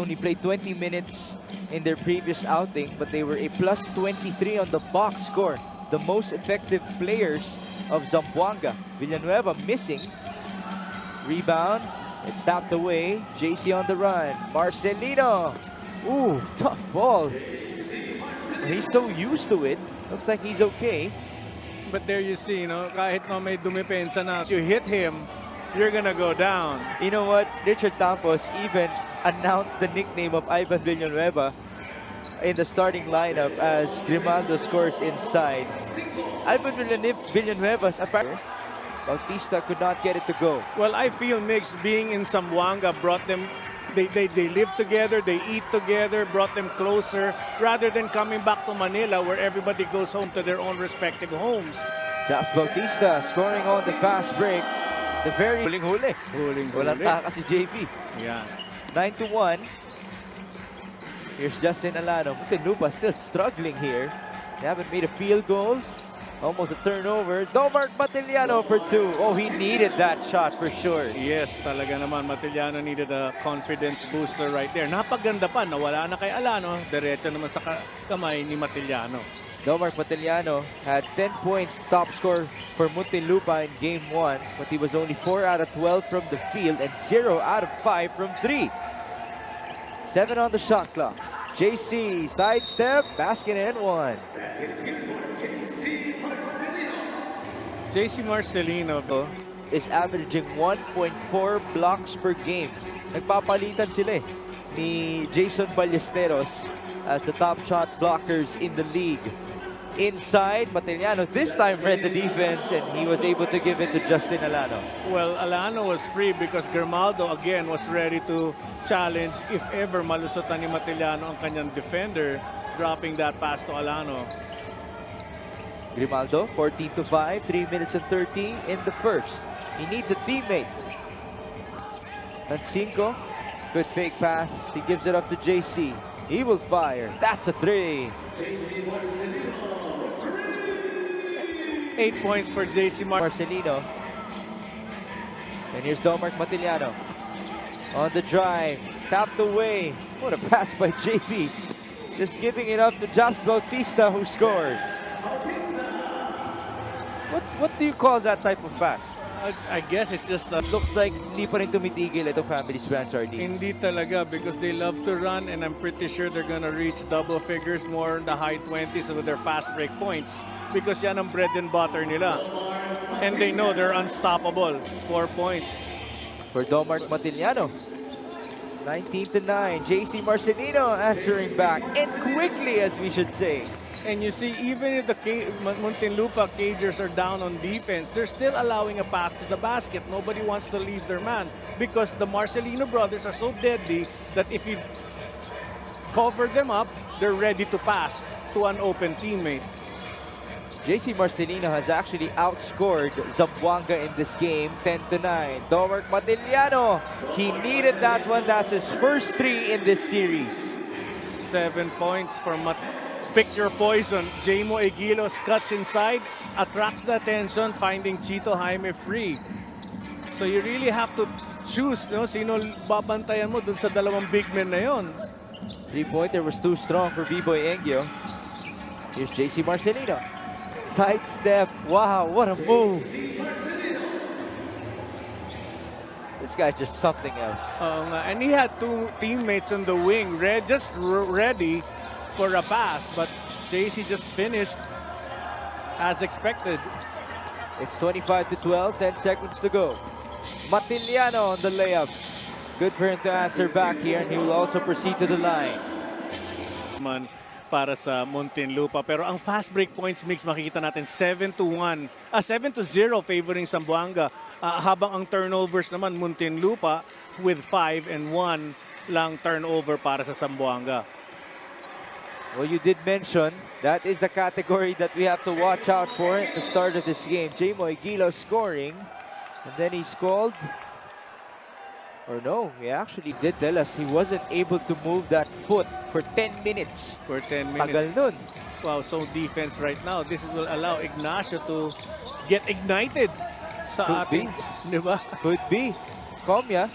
only played 20 minutes in their previous outing, but they were a plus 23 on the box score. The most effective players of Zamboanga. Villanueva missing. Rebound. It's tapped away. JC on the run. Marcelino. Ooh, tough ball. He's so used to it. Looks like he's okay. But there you see, kahit na may dumipensa na, you hit him, you're gonna go down. You know what? Richard Campos even announced the nickname of Ivan Villanueva in the starting lineup as Grimaldo scores inside. Ivan Villanueva's apparently Bautista could not get it to go. Well, I feel mixed. Being in Zamboanga brought them, they live together, they eat together, brought them closer, rather than coming back to Manila where everybody goes home to their own respective homes. Jeff Bautista scoring on the fast break. The very huling-huli. Walang taka si JP. Yeah. 9-1. Here's Justin Alano. Muntinlupa still struggling here. They haven't made a field goal. Almost a turnover. Domart Matiliano for 2. Oh, he needed that shot for sure. Yes, talaga naman. Matiliano needed a confidence booster right there. Napaganda pa. Nawala na kay Alano. Diretso naman sa kamay ni Matiliano. Domart Matiliano had 10 points, top score for Muntinlupa in Game 1. But he was only 4 out of 12 from the field and 0 out of 5 from 3. 7 on the shot clock. JC, sidestep, basket and 1. JC Marcelino is averaging 1.4 blocks per game. Nagpapalitan sila ni Jason Ballesteros as the top shot blockers in the league. Inside, Matiliano this time read the defense and he was able to give it to Justin Alano. Well, Alano was free because Grimaldo again was ready to challenge if ever malusutan ni Matiliano ang kanyang defender, dropping that pass to Alano. Grimaldo, 14-5, 3 minutes and 30 in the first. He needs a teammate. Tancinco, good fake pass. He gives it up to JC. He will fire. That's a 3. 8 points for JC Marcelino. And here's Domart Matiliano. On the drive. Tapped away. What a pass by JP. Just giving it up to Jeff Bautista who scores. What do you call that type of pass? I guess it's just looks like hindi pa rin tumitigil itong Family's Brand Sardines. Hindi talaga because they love to run and I'm pretty sure they're gonna reach double figures, more in the high 20s with their fast break points because yan ang bread and butter nila. And they know they're unstoppable. 4 points. For Domart Matiliano. 19-9. JC Marcelino answering back and quickly, as we should say. And you see, even if the Muntinlupa Cagers are down on defense, they're still allowing a pass to the basket. Nobody wants to leave their man because the Marcelino brothers are so deadly that if you cover them up, they're ready to pass to an open teammate. JC Marcelino has actually outscored Zamboanga in this game, 10-9. Domart Matiliano, he needed that one. That's his first 3 in this series. 7 points for Pick your poison. Jamo Eguilos cuts inside, attracts the attention, finding Chito Jaime free. So you really have to choose, sino babantayan mo dun sa dalawang big men na yon. 3-pointer was too strong for B-Boy Engio. Here's JC Marcelino. Sidestep. Wow, what a move. This guy's just something else. And he had 2 teammates on the wing, just ready for a pass, but JC just finished as expected. It's 25-12, 10 seconds to go. Matiliano on the layup. Good for him to answer back here, and he will also proceed to the line. Para sa Muntinlupa, pero ang fast break points mix makikita natin 7-0 favoring Zamboanga, habang ang turnovers naman Muntinlupa with 5 and 1 lang turnover para sa Zamboanga. Well, you did mention that is the category that we have to watch out for at the start of this game. Jamo Eguilos scoring, and then he's called. Or no, he actually did tell us he wasn't able to move that foot for 10 minutes. For 10 minutes. Tagal nun. Wow, so defense right now. This will allow Ignacio to get ignited sa ating, di ba? Could be. Comia.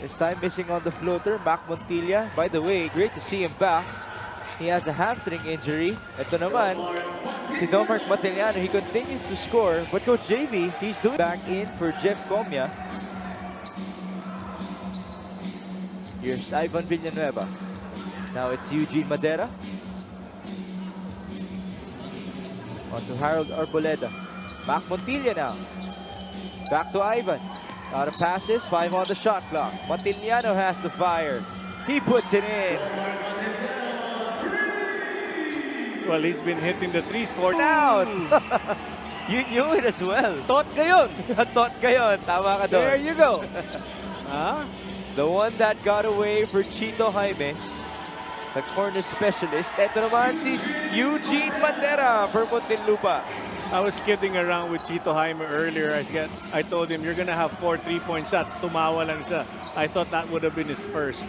This time missing on the floater, Mac Montilla. By the way, great to see him back. He has a hamstring injury. Ito naman, si Domark Matiliano, he continues to score. But Coach JV, he's doing back in for Jeff Comia. Here's Ivan Villanueva. Now it's Eugene Madera. On to Harold Arboleda. Mac Montilla now. Back to Ivan. Out of passes, 5 on the shot clock. Montiliano has to fire. He puts it in. Well, he's been hitting the threes for Out! You knew it as well. Tot gayon. Tot gayon. Tama ka doon. There you go. Huh? The one that got away for Chito Jaime, the corner specialist. Ito naman si Eugene Madera for Muntinlupa. I was kidding around with Chito Jaime earlier. I told him, you're gonna have 4 3-point shots. Tumawa lang siya. I thought that would have been his first.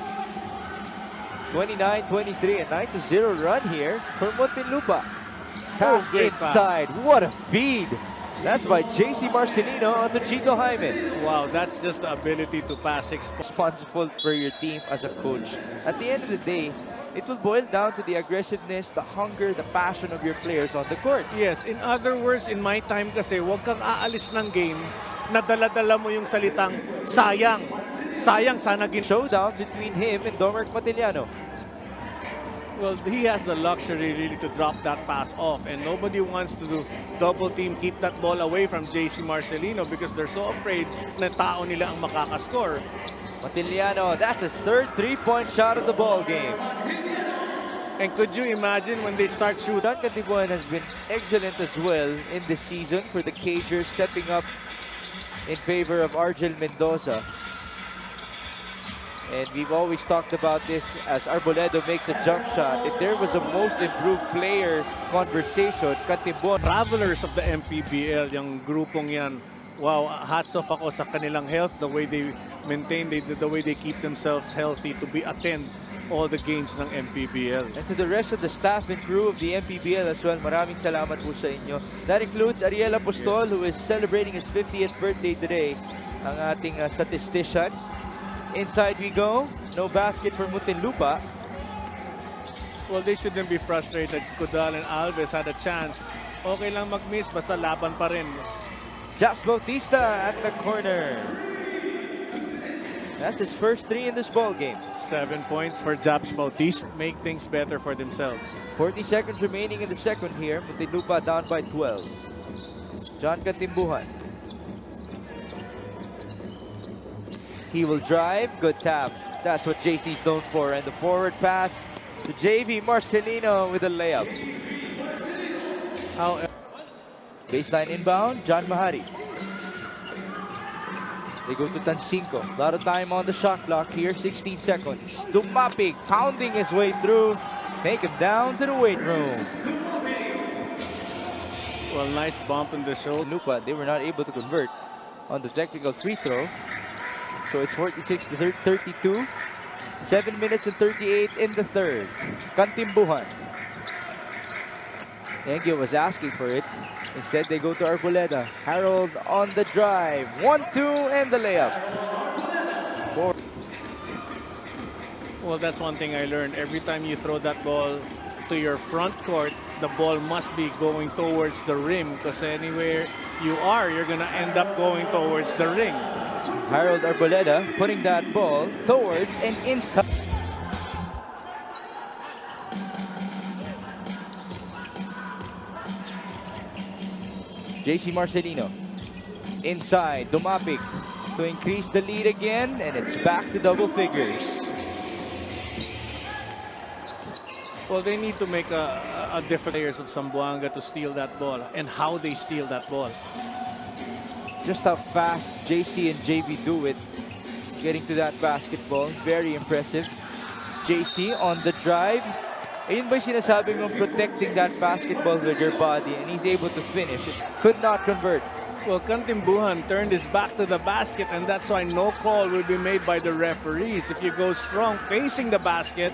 29-23, a 9-0 run here for Muntinlupa. Pass great inside. What a feed. That's by JC Marcelino onto Chito Jaime. Wow, that's just the ability to pass Responsible for your team as a coach. At the end of the day, it will boil down to the aggressiveness, the hunger, the passion of your players on the court. Yes, in other words, in my time kasi, huwag kang aalis ng game na dala-dala mo yung salitang sayang. Sayang, sana Showdown between him and Domark Matiliano. Well, he has the luxury really to drop that pass off, and nobody wants to do double team, keep that ball away from JC Marcelino because they're so afraid na tao nila ang makakascore. Matiliano, that's his third 3-point shot of the ball game. And could you imagine when they start shooting? Duncan Tibuan has been excellent as well in this season for the Cagers, stepping up in favor of Argel Mendoza. And we've always talked about this as Arboledo makes a jump shot. If there was a most improved player conversation, Katimbon. Travelers of the MPBL, yung grupong yan, wow, hats off ako sa kanilang health, the way they maintain, the way they keep themselves healthy to attend all the games ng MPBL. And to the rest of the staff and crew of the MPBL as well, maraming salamat po sa inyo. That includes Ariel Apostol, who is celebrating his 50th birthday today, ang ating statistician. Inside we go. No basket for Muntinlupa. Well, they shouldn't be frustrated. Kudal and Alves had a chance. Okay lang mag-miss, basta laban pa rin. Japs Bautista at the corner. That's his first 3 in this ball game. 7 points for Japs Bautista. Make things better for themselves. 40 seconds remaining in the second here. Muntinlupa down by 12. John Katimbuhan. He will drive. Good tap. That's what JC's known for. And the forward pass to JV Marcelino with a layup. Baseline inbound. John Mahari. They go to Tancinco. A lot of time on the shot clock here. 16 seconds. Dumapig pounding his way through. Take him down to the weight room. Well, nice bump in the shoulder. Lupa, they were not able to convert on the technical free throw. So it's 46-32. 7 minutes and 38 in the third. Katimbuhan. Engio was asking for it. Instead, they go to Arboleda. Harold on the drive. 1-2 and the layup. Well, that's one thing I learned. Every time you throw that ball to your front court, the ball must be going towards the rim because anywhere you are, you're going to end up going towards the ring. Harold Arboleda putting that ball towards and inside. JC Marcelino inside. Dumapig to increase the lead again, and it's back to double figures. Well, they need to make a different players of Zamboanga to steal that ball and how they steal that ball. Just how fast JC and JV do it. Getting to that basketball. Very impressive. JC on the drive. Ayun ba yung sinasabi mong protecting that basketball with your body, and he's able to finish it. Could not convert. Well, Katimbuhan turned his back to the basket, and that's why no call will be made by the referees. If you go strong facing the basket,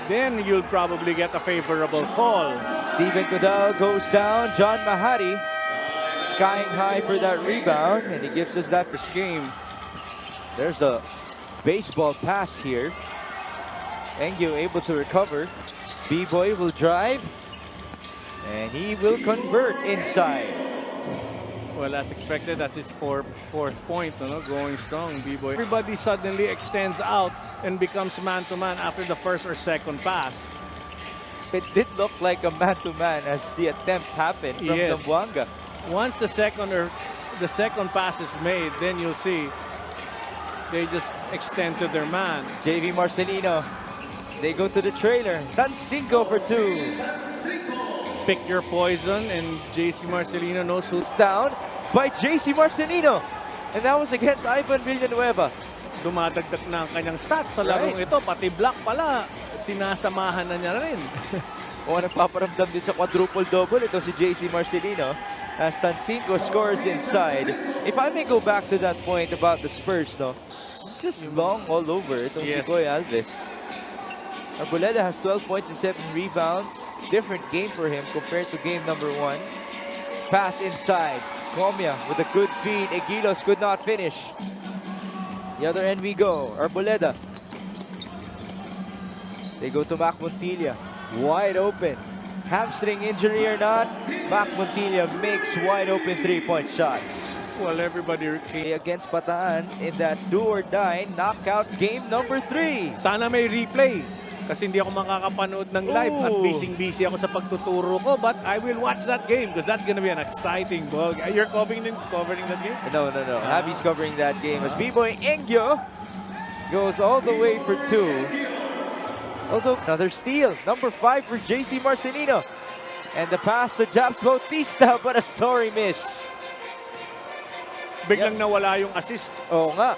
then you'll probably get a favorable call. Steven Cudal goes down. John Mahari skying high for that rebound, and he gives us that first game. There's a baseball pass here. Engyo able to recover. B-Boy will drive. And he will convert inside. Well, as expected, that's his fourth point, going strong, B-Boy. Everybody suddenly extends out and becomes man-to-man after the first or second pass. It did look like a man-to-man as the attempt happened from Zamboanga. Once the second pass is made, then you'll see they just extend to their man. JV Marcelino, they go to the trailer. Tancinco for 2. Pick your poison, and JC Marcelino knows who's Down by JC Marcelino. And that was against Ivan Villanueva. dumadagdag na ang kanyang stats sa larong ito. Pati block pala, sinasamahan na niya rin. O nagpaparamdam din sa quadruple-double ito si JC Marcelino. As Tancinco scores inside. If I may go back to that point about the Spurs, no? Just long all over itong si Koy Alves. Arboleda has 12 points and 7 rebounds. Different game for him compared to game number 1. Pass inside. Comia with a good feed. Egilos could not finish. The other end we go. Arboleda. They go to Mac Montilla. Wide open. Hamstring injury or not, Mac Montilla makes wide open 3-point shots. Well, everybody against Bataan in that do-or-die knockout game number 3. Sana may replay. Kasi hindi ako makakapanood ng live at busy ako sa pagtuturo ko. But I will watch that game because that's gonna be an exciting ball. You're covering that game? No. Javi's covering that game as B-Boy Engyo goes all the way for 2. Although another steal, number 5 for JC Marcelino. And the pass to Japs Bautista, but a sorry miss. Biglang nawala yung assist. Oo nga.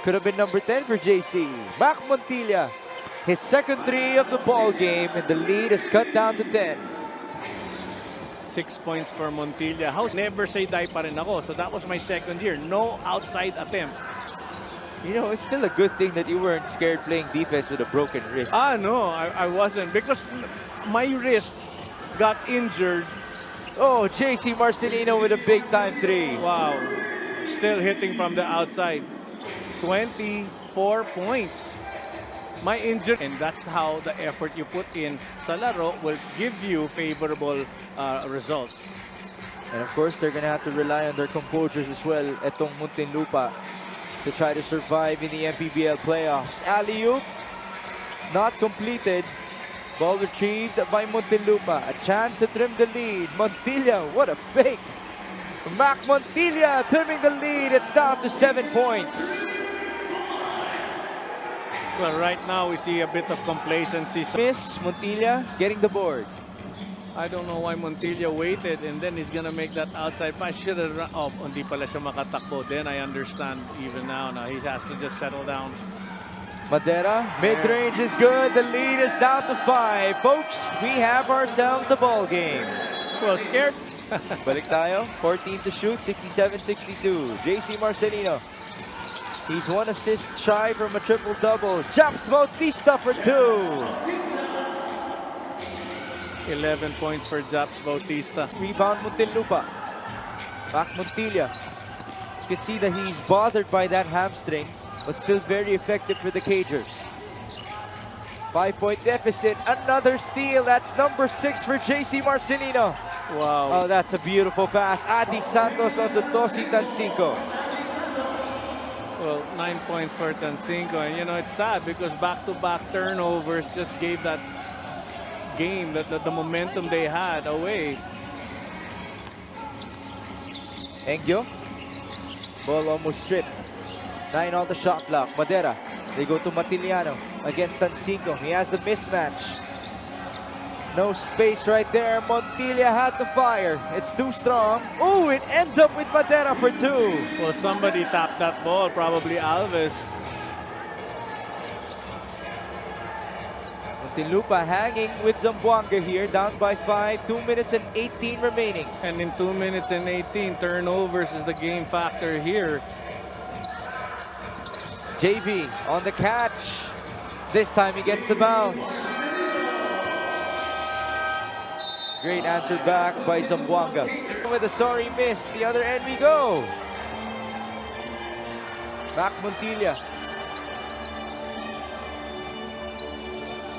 Could have been number 10 for JC. Mac Montilla, his second 3 of the ball game, and the lead is cut down to 10. 6 points for Montilla. Never say die pa rin ako. So that was my second year. No outside attempt. You know, it's still a good thing that you weren't scared playing defense with a broken wrist. No, I wasn't. Because my wrist got injured. Oh, JC Marcelino with a big-time 3. Wow. Still hitting from the outside. 24 points. My injury. And that's how the effort you put in sa laro will give you favorable results. And of course, they're going to have to rely on their composures as well. Etong Muntinlupa to try to survive in the MPBL playoffs. Alley-oop, not completed. Ball retrieved by Muntinlupa. A chance to trim the lead. Montilla, what a fake. Mac Montilla trimming the lead. It's down to 7 points. Well, right now we see a bit of complacency. Miss Montilla getting the board. I don't know why Montilla waited and then he's gonna make that outside pass. Should have run. Oh, hindi pala siya makatakbo. Then I understand even now. Now he has to just settle down. Madera, mid-range is good. The lead is down to 5. Folks, we have ourselves a ball game. Well, scared. Balik tayo. 14 to shoot, 67-62. JC Marcelino. He's 1 assist shy from a triple-double. Japs Bautista for 2. 11 points for Japs Bautista. Rebound Muntinlupa. Mac Montilla. You can see that he's bothered by that hamstring, but still very effective for the Cagers. 5-point deficit. Another steal. That's number 6 for JC Marcelino. Wow. Oh, that's a beautiful pass. Adi Santos onto Tosi Tancinco. Well, 9 points for Tancinco. And you know, it's sad because back-to-back turnovers just gave that game, that the momentum they had away. Engyo. Ball almost stripped. 9 on the shot clock. Madera. They go to Matiliano against Tancinco. He has the mismatch. No space right there. Montilla had to fire. It's too strong. Oh, it ends up with Madera for 2. Well, somebody tapped that ball, probably Alves. Muntinlupa hanging with Zamboanga here, down by 5. 2 minutes and 18 remaining. And in 2 minutes and 18, turnovers is the game factor here. JV on the catch. This time he gets the bounce. Great answer back by Zamboanga. With a sorry miss, the other end we go. Mac Montilla.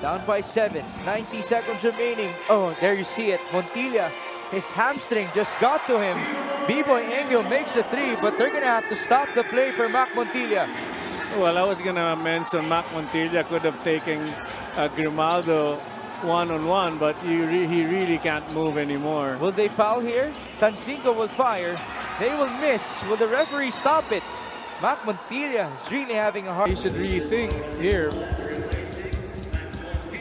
Down by 7. 90 seconds remaining. Oh, there you see it. Montilla, his hamstring just got to him. B-Boy Engel makes the 3, but they're going to have to stop the play for Mac Montilla. Well, I was going to mention Mac Montilla could have taken Grimaldo one-on-one, but he really can't move anymore. Will they foul here? Tancinco will fire. They will miss. Will the referee stop it? Mac Montilla is really having a hard... He should rethink here.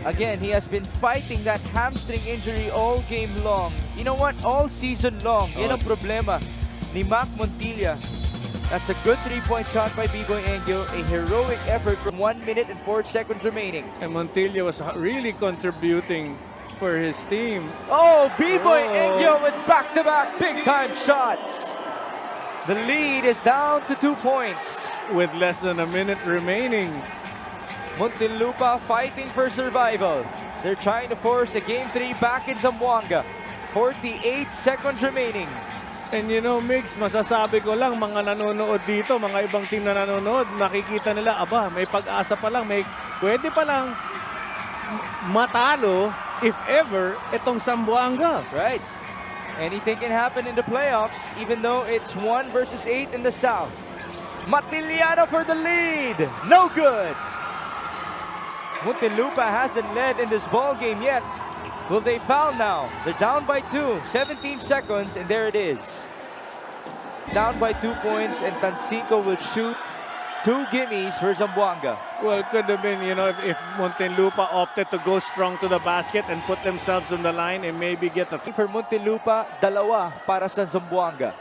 Again, he has been fighting that hamstring injury all game long. You know what? All season long. Yan ang problema ni Mac Montilla. That's a good 3-point shot by B-Boy Engel. A heroic effort from 1 minute and 4 seconds remaining. And Montilla was really contributing for his team. Oh, B-Boy Engel with back-to-back big-time shots. The lead is down to 2 points. With less than a minute remaining. Muntinlupa fighting for survival. They're trying to force a Game 3 back in Zamboanga. 48 seconds remaining. And you know, Mix, masasabi ko lang, mga nanonood dito, mga ibang team na nanonood, nakikita nila, aba, may pag-asa pa lang, pwede pa lang matalo, if ever, itong Zamboanga. Right. Anything can happen in the playoffs, even though it's 1 versus 8 in the South. Matiliano for the lead. No good. Muntinlupa hasn't led in this ball game yet. Will they foul now? They're down by 2. 17 seconds, and there it is. Down by 2 points, and Tancinco will shoot 2 gimmies for Zamboanga. Well, it could have been, you know, if Muntinlupa opted to go strong to the basket and put themselves on the line and maybe get a... For Muntinlupa, dalawa para sa Zamboanga.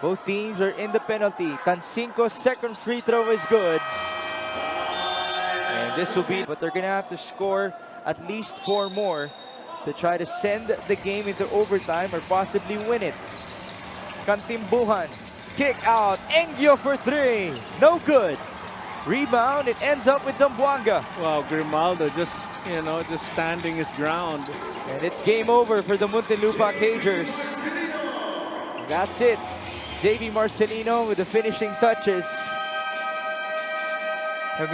Both teams are in the penalty. Tancinco's second free throw is good. And this will be, but they're going to have to score at least 4 more to try to send the game into overtime or possibly win it. Kantimbuhan, kick out, Engyo for 3, no good. Rebound, it ends up with Zamboanga. Wow, Grimaldo just, you know, just standing his ground. And it's game over for the Muntinlupa Cagers. That's it. JV Marcelino with the finishing touches. Congrats.